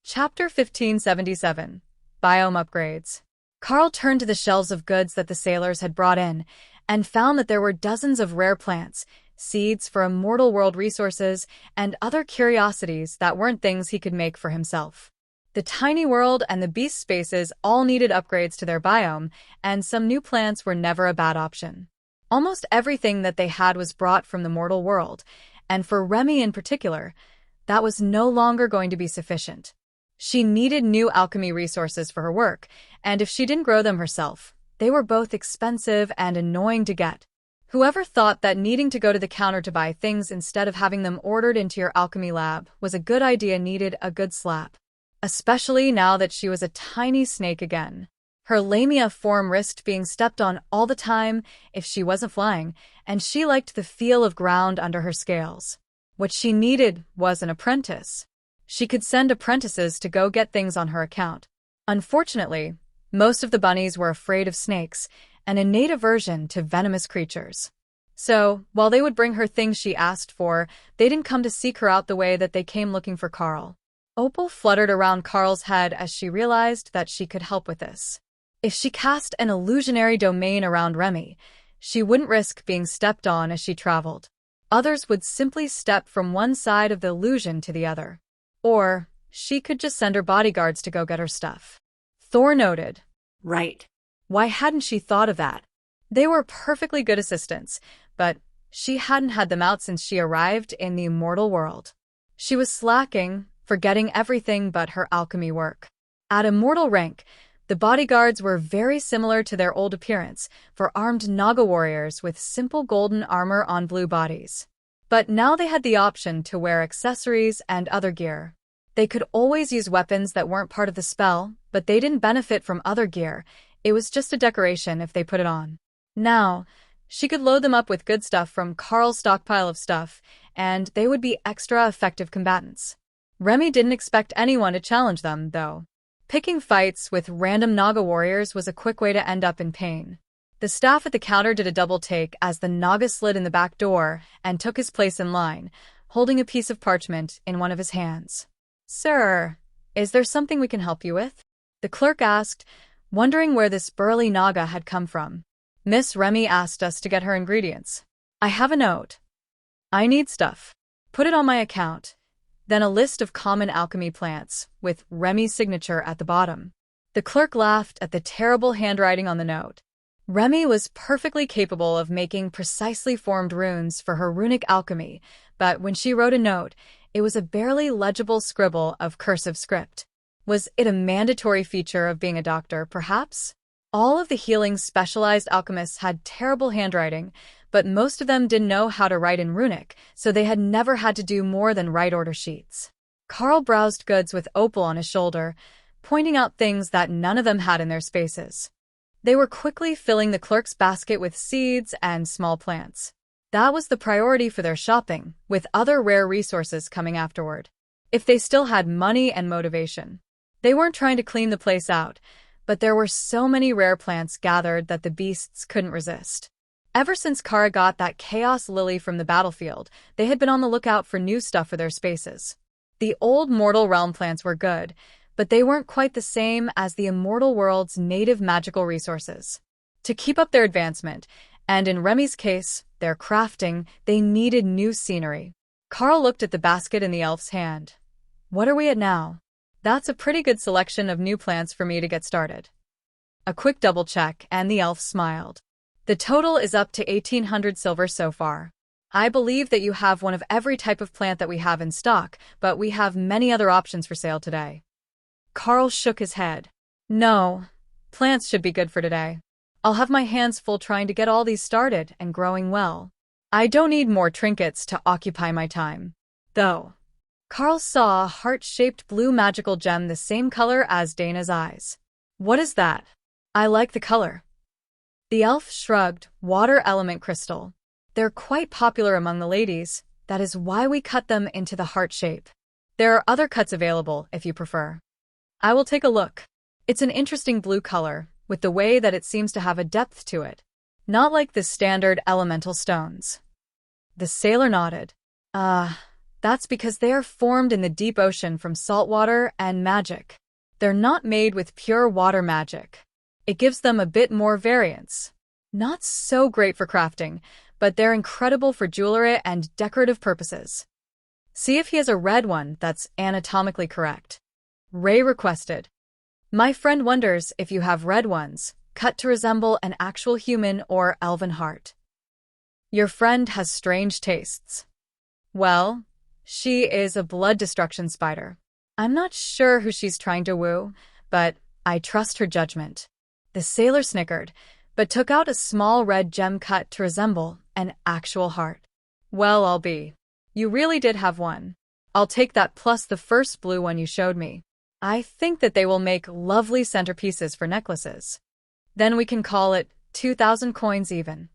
Chapter 1577. Biome Upgrades. Carl turned to the shelves of goods that the sailors had brought in and found that there were dozens of rare plants, seeds for immortal world resources, and other curiosities that weren't things he could make for himself. The tiny world and the beast spaces all needed upgrades to their biome, and some new plants were never a bad option. Almost everything that they had was brought from the mortal world, and for Remy in particular, that was no longer going to be sufficient. She needed new alchemy resources for her work, and if she didn't grow them herself, they were both expensive and annoying to get. Whoever thought that needing to go to the counter to buy things instead of having them ordered into your alchemy lab was a good idea needed a good slap. Especially now that she was a tiny snake again. Her lamia form risked being stepped on all the time if she wasn't flying, and she liked the feel of ground under her scales. What she needed was an apprentice. She could send apprentices to go get things on her account. Unfortunately, most of the bunnies were afraid of snakes, an innate aversion to venomous creatures. So, while they would bring her things she asked for, they didn't come to seek her out the way that they came looking for Carl. Opal fluttered around Carl's head as she realized that she could help with this. If she cast an illusionary domain around Remy, she wouldn't risk being stepped on as she traveled. Others would simply step from one side of the illusion to the other. Or, she could just send her bodyguards to go get her stuff. Thor noted. Right. Why hadn't she thought of that? They were perfectly good assistants, but she hadn't had them out since she arrived in the immortal world. She was slacking, forgetting everything but her alchemy work. At immortal rank, the bodyguards were very similar to their old appearance, for armed Naga warriors with simple golden armor on blue bodies. But now they had the option to wear accessories and other gear. They could always use weapons that weren't part of the spell, but they didn't benefit from other gear. It was just a decoration if they put it on. Now, she could load them up with good stuff from Carl's stockpile of stuff, and they would be extra effective combatants. Remy didn't expect anyone to challenge them, though. Picking fights with random Naga warriors was a quick way to end up in pain. The staff at the counter did a double take as the Naga slid in the back door and took his place in line, holding a piece of parchment in one of his hands. "Sir, is there something we can help you with?" the clerk asked, wondering where this burly Naga had come from. "Miss Remy asked us to get her ingredients. I have a note. I need stuff. Put it on my account." Then a list of common alchemy plants, with Remy's signature at the bottom. The clerk laughed at the terrible handwriting on the note. Remy was perfectly capable of making precisely formed runes for her runic alchemy, but when she wrote a note, it was a barely legible scribble of cursive script. Was it a mandatory feature of being a doctor, perhaps? All of the healing specialized alchemists had terrible handwriting, but most of them didn't know how to write in runic, so they had never had to do more than write order sheets. Carl browsed goods with Opal on his shoulder, pointing out things that none of them had in their spaces. They were quickly filling the clerk's basket with seeds and small plants. That was the priority for their shopping, with other rare resources coming afterward. If they still had money and motivation. They weren't trying to clean the place out, but there were so many rare plants gathered that the beasts couldn't resist. Ever since Kara got that chaos lily from the battlefield, they had been on the lookout for new stuff for their spaces. The old mortal realm plants were good, but they weren't quite the same as the immortal world's native magical resources. To keep up their advancement, and in Remy's case, their crafting, they needed new scenery. Carl looked at the basket in the elf's hand. What are we at now? That's a pretty good selection of new plants for me to get started. A quick double check, and the elf smiled. The total is up to 1,800 silver so far. I believe that you have one of every type of plant that we have in stock, but we have many other options for sale today. Carl shook his head. No, plants should be good for today. I'll have my hands full trying to get all these started and growing well. I don't need more trinkets to occupy my time. Though, Carl saw a heart-shaped blue magical gem the same color as Dana's eyes. What is that? I like the color. The elf shrugged. Water element crystal. They're quite popular among the ladies. That is why we cut them into the heart shape. There are other cuts available if you prefer. I will take a look. It's an interesting blue color, with the way that it seems to have a depth to it. Not like the standard elemental stones. The sailor nodded. That's because they are formed in the deep ocean from salt water and magic. They're not made with pure water magic. It gives them a bit more variance. Not so great for crafting, but they're incredible for jewelry and decorative purposes. See if he has a red one that's anatomically correct. Ray requested. My friend wonders if you have red ones, cut to resemble an actual human or elven heart. Your friend has strange tastes. Well, she is a blood destruction spider. I'm not sure who she's trying to woo, but I trust her judgment. The sailor snickered, but took out a small red gem cut to resemble an actual heart. Well, I'll be. You really did have one. I'll take that plus the first blue one you showed me. I think that they will make lovely centerpieces for necklaces. Then we can call it 2,000 coins even.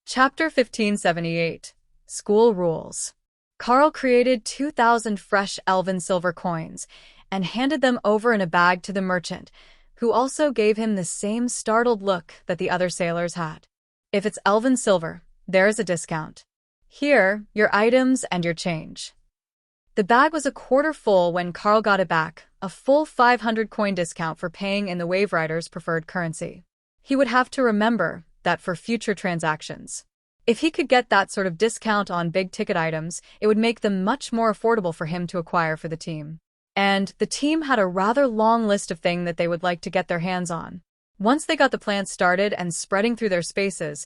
Chapter 1578. School Rules. Carl created 2,000 fresh elven silver coins and handed them over in a bag to the merchant, who also gave him the same startled look that the other sailors had. If it's elven silver, there's a discount. Here, your items and your change. The bag was a quarter full when Carl got it back, a full 500 coin discount for paying in the Wave Rider's preferred currency. He would have to remember that for future transactions. If he could get that sort of discount on big-ticket items, it would make them much more affordable for him to acquire for the team. And the team had a rather long list of things that they would like to get their hands on. Once they got the plants started and spreading through their spaces,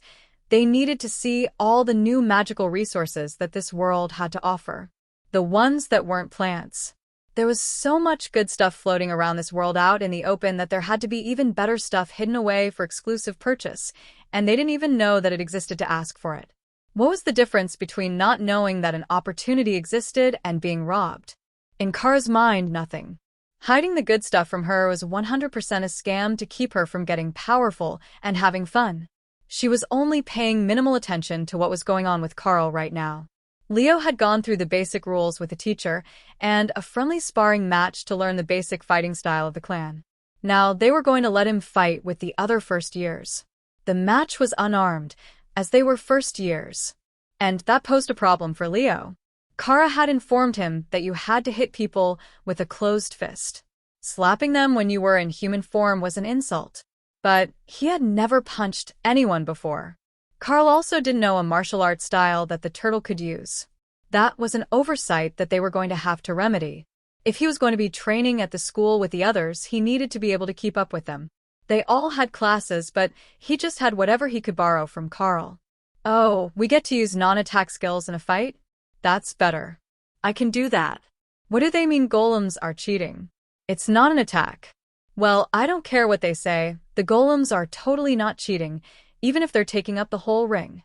they needed to see all the new magical resources that this world had to offer. The ones that weren't plants. There was so much good stuff floating around this world out in the open that there had to be even better stuff hidden away for exclusive purchase, and they didn't even know that it existed to ask for it. What was the difference between not knowing that an opportunity existed and being robbed? In Kara's mind, nothing. Hiding the good stuff from her was 100% a scam to keep her from getting powerful and having fun. She was only paying minimal attention to what was going on with Carl right now. Leo had gone through the basic rules with a teacher and a friendly sparring match to learn the basic fighting style of the clan. Now they were going to let him fight with the other first years. The match was unarmed, as they were first years. And that posed a problem for Leo. Kara had informed him that you had to hit people with a closed fist. Slapping them when you were in human form was an insult. But he had never punched anyone before. Carl also didn't know a martial arts style that the turtle could use. That was an oversight that they were going to have to remedy. If he was going to be training at the school with the others, he needed to be able to keep up with them. They all had classes, but he just had whatever he could borrow from Carl. Oh, we get to use non-attack skills in a fight? That's better. I can do that. What do they mean golems are cheating? It's not an attack. Well, I don't care what they say. The golems are totally not cheating, even if they're taking up the whole ring.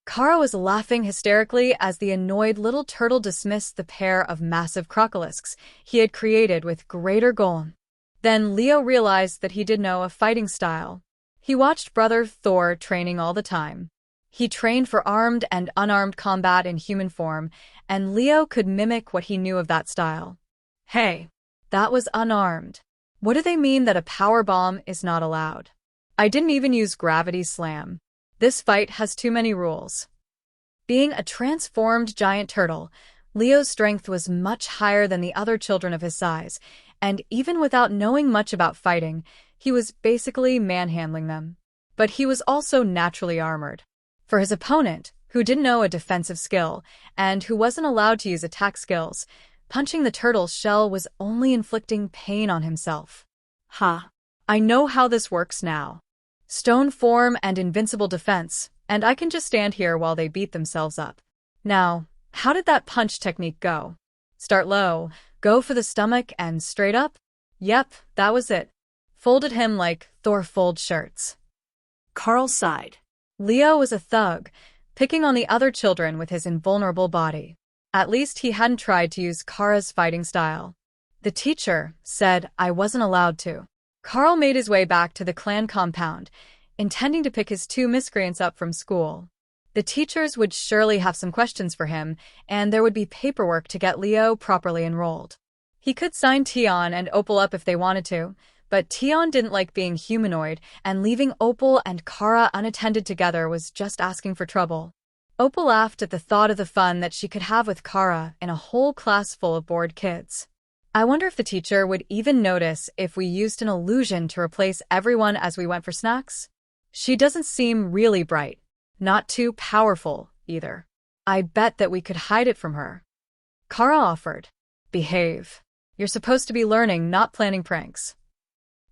Kara was laughing hysterically as the annoyed little turtle dismissed the pair of massive crocolisks he had created with greater golem. Then Leo realized that he did know a fighting style. He watched brother Thor training all the time. He trained for armed and unarmed combat in human form, and Leo could mimic what he knew of that style. Hey, that was unarmed. What do they mean that a power bomb is not allowed? I didn't even use gravity slam. This fight has too many rules. Being a transformed giant turtle, Leo's strength was much higher than the other children of his size, and even without knowing much about fighting, he was basically manhandling them. But he was also naturally armored. For his opponent, who didn't know a defensive skill, and who wasn't allowed to use attack skills. Punching the turtle's shell was only inflicting pain on himself. Ha! I know how this works now. Stone form and invincible defense, and I can just stand here while they beat themselves up. Now, how did that punch technique go? Start low, go for the stomach, and straight up? Yep, that was it. Folded him like Thor folds shirts. Carl sighed. Leo was a thug, picking on the other children with his invulnerable body. At least he hadn't tried to use Kara's fighting style. The teacher said I wasn't allowed to. Carl made his way back to the clan compound, intending to pick his two miscreants up from school. The teachers would surely have some questions for him, and there would be paperwork to get Leo properly enrolled. He could sign Tion and Opal up if they wanted to, but Tion didn't like being humanoid, and leaving Opal and Kara unattended together was just asking for trouble. Opal laughed at the thought of the fun that she could have with Kara in a whole class full of bored kids. I wonder if the teacher would even notice if we used an illusion to replace everyone as we went for snacks. She doesn't seem really bright. Not too powerful, either. I bet that we could hide it from her. Kara offered. Behave. You're supposed to be learning, not planning pranks.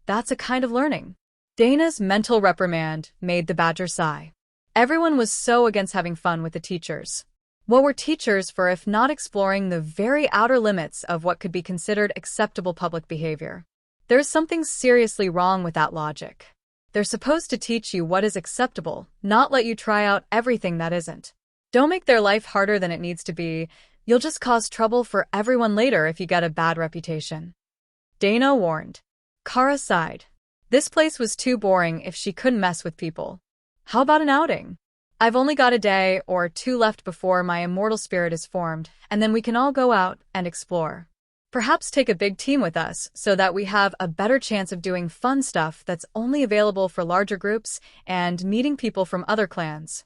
That's a kind of learning. Dana's mental reprimand made the badger sigh. Everyone was so against having fun with the teachers. What were teachers for if not exploring the very outer limits of what could be considered acceptable public behavior? There's something seriously wrong with that logic. They're supposed to teach you what is acceptable, not let you try out everything that isn't. Don't make their life harder than it needs to be. You'll just cause trouble for everyone later if you get a bad reputation. Dana warned. Kara sighed. This place was too boring if she couldn't mess with people. How about an outing? I've only got a day or two left before my immortal spirit is formed, and then we can all go out and explore. Perhaps take a big team with us so that we have a better chance of doing fun stuff that's only available for larger groups and meeting people from other clans.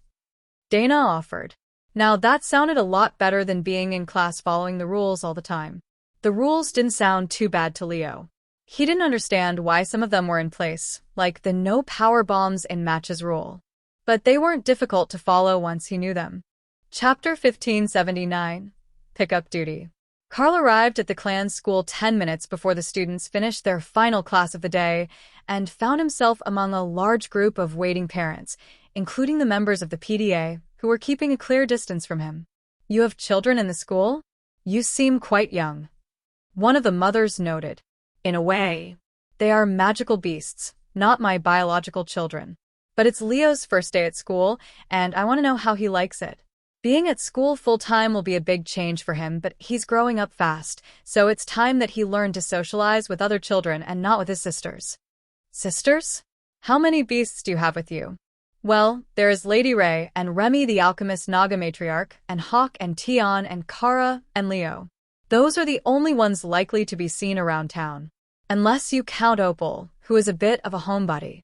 Dana offered. Now that sounded a lot better than being in class following the rules all the time. The rules didn't sound too bad to Leo. He didn't understand why some of them were in place, like the no power bombs in matches rule. But they weren't difficult to follow once he knew them. Chapter 1579. Pickup Duty. Carl arrived at the clan's school 10 minutes before the students finished their final class of the day and found himself among a large group of waiting parents, including the members of the PDA, who were keeping a clear distance from him. You have children in the school? You seem quite young. One of the mothers noted. In a way, they are magical beasts, not my biological children. But it's Leo's first day at school, and I want to know how he likes it. Being at school full-time will be a big change for him, but he's growing up fast, so it's time that he learned to socialize with other children and not with his sisters. Sisters? How many beasts do you have with you? Well, there is Lady Ray and Remy the Alchemist Naga Matriarch, and Hawk and Tion and Kara and Leo. Those are the only ones likely to be seen around town. Unless you count Opal, who is a bit of a homebody.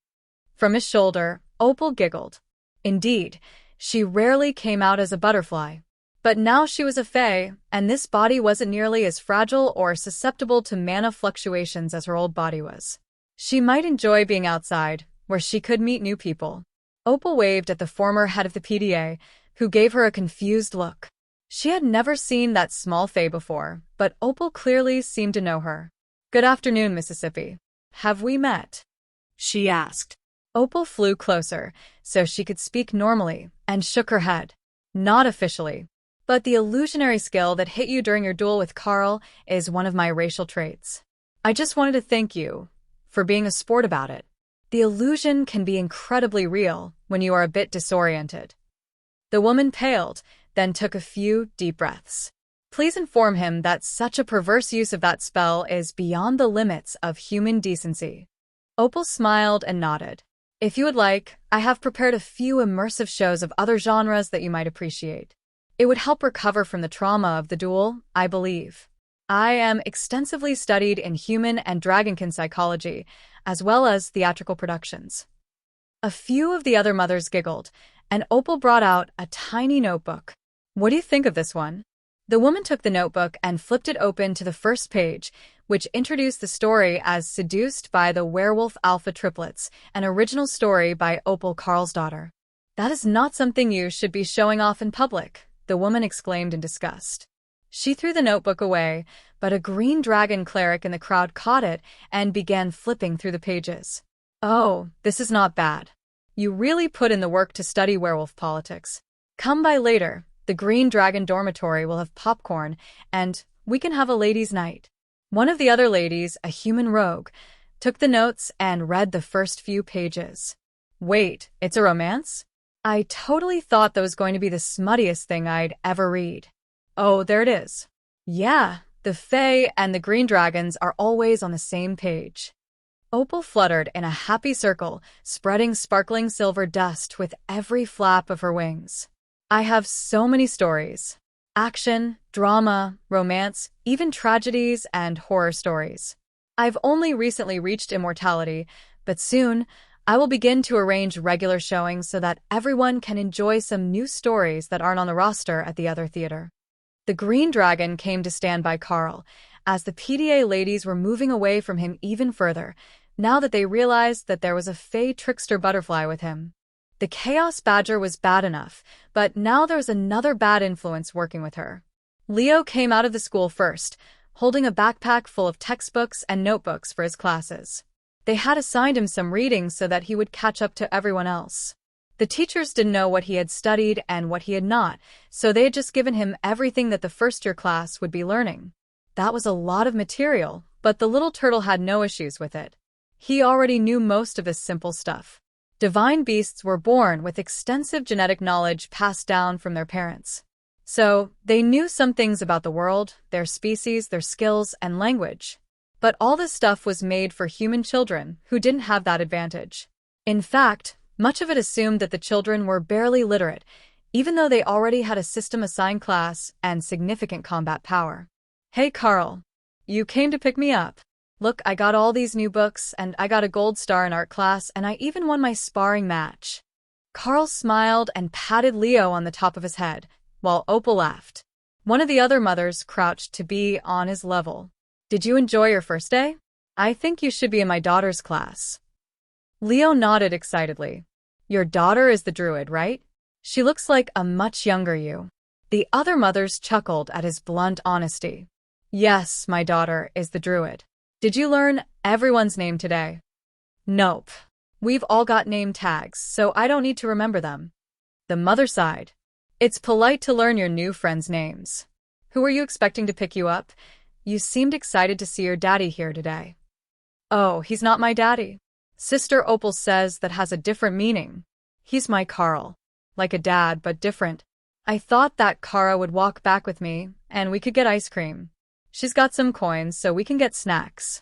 From his shoulder, Opal giggled. Indeed, she rarely came out as a butterfly. But now she was a fae, and this body wasn't nearly as fragile or susceptible to mana fluctuations as her old body was. She might enjoy being outside, where she could meet new people. Opal waved at the former head of the PDA, who gave her a confused look. She had never seen that small fae before, but Opal clearly seemed to know her. Good afternoon, Mississippi. Have we met? She asked. Opal flew closer, so she could speak normally, and shook her head. Not officially. But the illusionary skill that hit you during your duel with Carl is one of my racial traits. I just wanted to thank you for being a sport about it. The illusion can be incredibly real when you are a bit disoriented. The woman paled, then took a few deep breaths. Please inform him that such a perverse use of that spell is beyond the limits of human decency. Opal smiled and nodded. If you would like, I have prepared a few immersive shows of other genres that you might appreciate. It would help recover from the trauma of the duel, I believe. I am extensively studied in human and dragonkin psychology, as well as theatrical productions. A few of the other mothers giggled, and Opal brought out a tiny notebook. What do you think of this one? The woman took the notebook and flipped it open to the first page, which introduced the story as Seduced by the Werewolf Alpha Triplets, an original story by Opal Carl's daughter. That is not something you should be showing off in public, the woman exclaimed in disgust. She threw the notebook away, but a green dragon cleric in the crowd caught it and began flipping through the pages. Oh, this is not bad. You really put in the work to study werewolf politics. Come by later, the Green Dragon dormitory will have popcorn, and we can have a ladies' night. One of the other ladies, a human rogue, took the notes and read the first few pages. Wait, it's a romance? I totally thought that was going to be the smuttiest thing I'd ever read. Oh, there it is. Yeah, the Fae and the Green Dragons are always on the same page. Opal fluttered in a happy circle, spreading sparkling silver dust with every flap of her wings. I have so many stories. Action, drama, romance, even tragedies and horror stories. I've only recently reached immortality, but soon I will begin to arrange regular showings so that everyone can enjoy some new stories that aren't on the roster at the other theater. The Green Dragon came to stand by Carl, as the PDA ladies were moving away from him even further, now that they realized that there was a Fae trickster butterfly with him. The Chaos Badger was bad enough, but now there was another bad influence working with her. Leo came out of the school first, holding a backpack full of textbooks and notebooks for his classes. They had assigned him some reading so that he would catch up to everyone else. The teachers didn't know what he had studied and what he had not, so they had just given him everything that the first-year class would be learning. That was a lot of material, but the little turtle had no issues with it. He already knew most of this simple stuff. Divine beasts were born with extensive genetic knowledge passed down from their parents. So, they knew some things about the world, their species, their skills, and language. But all this stuff was made for human children who didn't have that advantage. In fact, much of it assumed that the children were barely literate, even though they already had a system-assigned class and significant combat power. Hey Carl, you came to pick me up. Look, I got all these new books, and I got a gold star in art class, and I even won my sparring match. Carl smiled and patted Leo on the top of his head, while Opal laughed. One of the other mothers crouched to be on his level. Did you enjoy your first day? I think you should be in my daughter's class. Leo nodded excitedly. Your daughter is the druid, right? She looks like a much younger you. The other mothers chuckled at his blunt honesty. Yes, my daughter is the druid. Did you learn everyone's name today? Nope. We've all got name tags, so I don't need to remember them. The mother sighed. It's polite to learn your new friends' names. Who are you expecting to pick you up? You seemed excited to see your daddy here today. Oh, he's not my daddy. Sister Opal says that has a different meaning. He's my Carl. Like a dad, but different. I thought that Kara would walk back with me, and we could get ice cream. She's got some coins, so we can get snacks.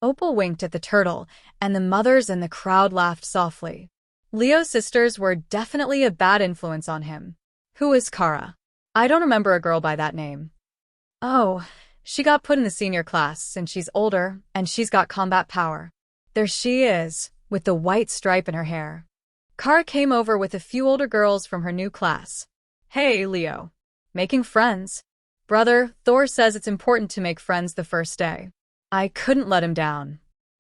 Opal winked at the turtle, and the mothers in the crowd laughed softly. Leo's sisters were definitely a bad influence on him. Who is Kara? I don't remember a girl by that name. Oh, she got put in the senior class, and she's older, and she's got combat power. There she is, with the white stripe in her hair. Kara came over with a few older girls from her new class. Hey, Leo. Making friends. Brother, Thor says it's important to make friends the first day. I couldn't let him down.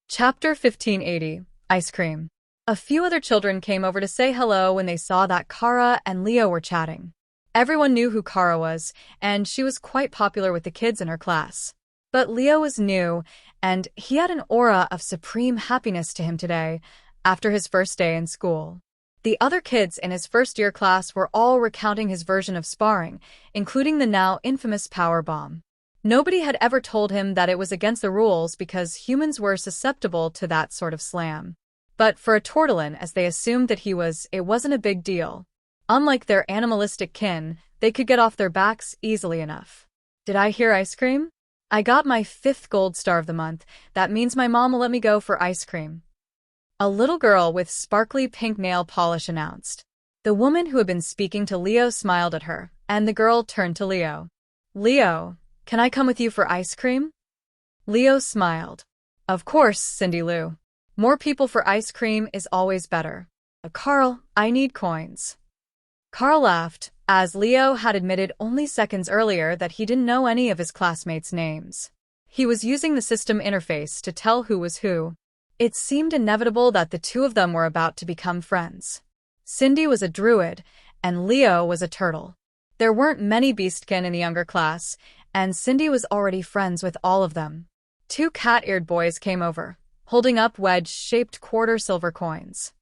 Chapter 1580, Ice Cream. A few other children came over to say hello when they saw that Kara and Leo were chatting. Everyone knew who Kara was, and she was quite popular with the kids in her class. But Leo was new, and he had an aura of supreme happiness to him today, after his first day in school. The other kids in his first-year class were all recounting his version of sparring, including the now infamous power bomb. Nobody had ever told him that it was against the rules because humans were susceptible to that sort of slam. But for a Tortollan, as they assumed that he was, it wasn't a big deal. Unlike their animalistic kin, they could get off their backs easily enough. Did I hear ice cream? I got my 5th gold star of the month. That means my mom will let me go for ice cream. A little girl with sparkly pink nail polish announced. The woman who had been speaking to Leo smiled at her, and the girl turned to Leo. Leo, can I come with you for ice cream? Leo smiled. Of course, Cindy Lou. More people for ice cream is always better. Carl, I need coins. Carl laughed, as Leo had admitted only seconds earlier that he didn't know any of his classmates' names. He was using the system interface to tell who was who. It seemed inevitable that the two of them were about to become friends. Cindy was a druid, and Leo was a turtle. There weren't many beastkin in the younger class, and Cindy was already friends with all of them. Two cat-eared boys came over, holding up wedge-shaped quarter-silver coins.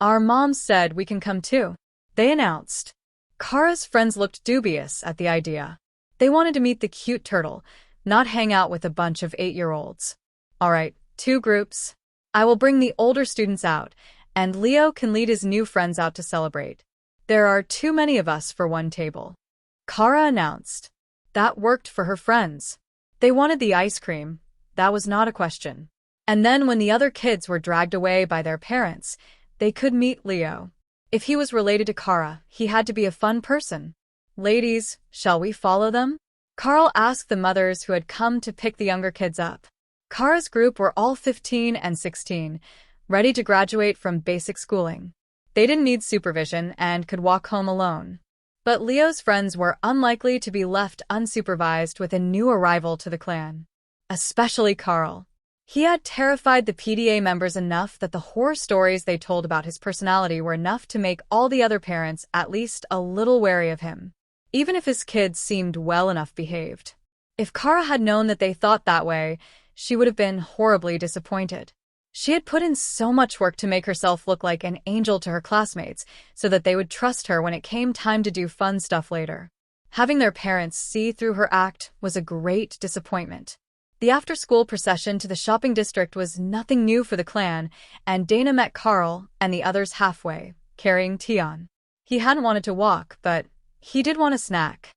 "Our mom said we can come too," they announced. Kara's friends looked dubious at the idea. They wanted to meet the cute turtle, not hang out with a bunch of 8-year-olds. "All right, 2 groups. I will bring the older students out, and Leo can lead his new friends out to celebrate. There are too many of us for one table," Kara announced. That worked for her friends. They wanted the ice cream. That was not a question. And then when the other kids were dragged away by their parents, they could meet Leo. If he was related to Kara, he had to be a fun person. "Ladies, shall we follow them?" Carl asked the mothers who had come to pick the younger kids up. Kara's group were all 15 and 16, ready to graduate from basic schooling. They didn't need supervision and could walk home alone. But Leo's friends were unlikely to be left unsupervised with a new arrival to the clan. Especially Carl. He had terrified the PDA members enough that the horror stories they told about his personality were enough to make all the other parents at least a little wary of him, even if his kids seemed well enough behaved. If Kara had known that they thought that way, she would have been horribly disappointed. She had put in so much work to make herself look like an angel to her classmates so that they would trust her when it came time to do fun stuff later. Having their parents see through her act was a great disappointment. The after-school procession to the shopping district was nothing new for the clan, and Dana met Carl and the others halfway, carrying Tion. He hadn't wanted to walk, but he did want a snack.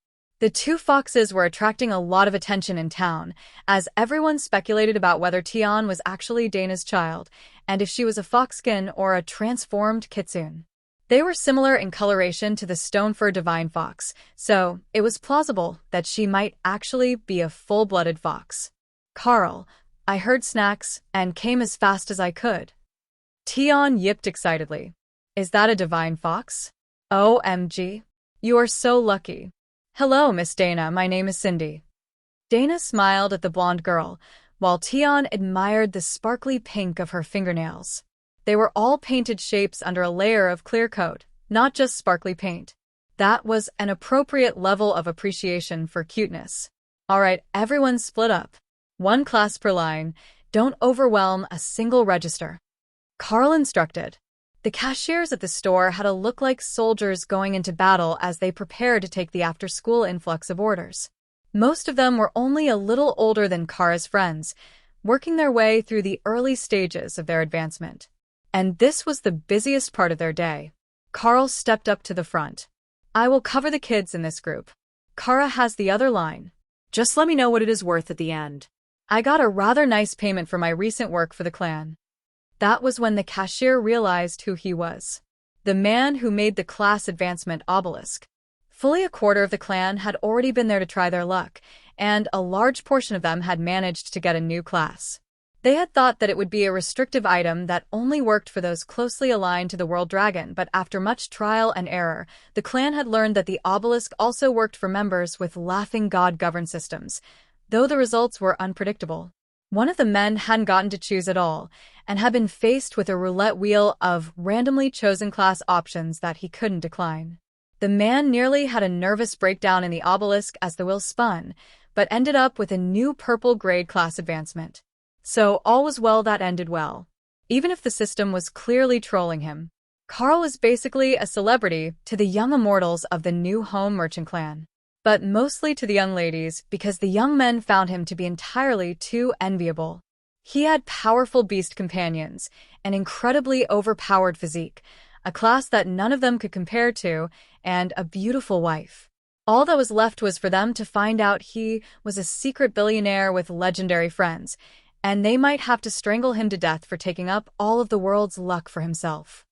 The two foxes were attracting a lot of attention in town, as everyone speculated about whether Tion was actually Dana's child, and if she was a foxkin or a transformed kitsune. They were similar in coloration to the Stonefur divine fox, so it was plausible that she might actually be a full-blooded fox. "Carl, I heard snacks and came as fast as I could." Tion yipped excitedly. "Is that a divine fox? OMG. You are so lucky." "Hello, Miss Dana, my name is Cindy." Dana smiled at the blonde girl, while Tion admired the sparkly pink of her fingernails. They were all painted shapes under a layer of clear coat, not just sparkly paint. That was an appropriate level of appreciation for cuteness. "All right, everyone split up. 1 class per line. Don't overwhelm a single register," Carl instructed. The cashiers at the store had a look like soldiers going into battle as they prepared to take the after-school influx of orders. Most of them were only a little older than Kara's friends, working their way through the early stages of their advancement. And this was the busiest part of their day. Carl stepped up to the front. "I will cover the kids in this group. Kara has the other line. Just let me know what it is worth at the end. I got a rather nice payment for my recent work for the clan." That was when the cashier realized who he was. The man who made the class advancement obelisk. Fully a quarter of the clan had already been there to try their luck, and a large portion of them had managed to get a new class. They had thought that it would be a restrictive item that only worked for those closely aligned to the World Dragon, but after much trial and error, the clan had learned that the obelisk also worked for members with Laughing God-governed systems, though the results were unpredictable. One of the men hadn't gotten to choose at all, and had been faced with a roulette wheel of randomly chosen class options that he couldn't decline. The man nearly had a nervous breakdown in the obelisk as the wheel spun, but ended up with a new purple grade class advancement. So all was well that ended well. Even if the system was clearly trolling him, Carl was basically a celebrity to the young immortals of the new home merchant clan. But mostly to the young ladies, because the young men found him to be entirely too enviable. He had powerful beast companions, an incredibly overpowered physique, a class that none of them could compare to, and a beautiful wife. All that was left was for them to find out he was a secret billionaire with legendary friends, and they might have to strangle him to death for taking up all of the world's luck for himself.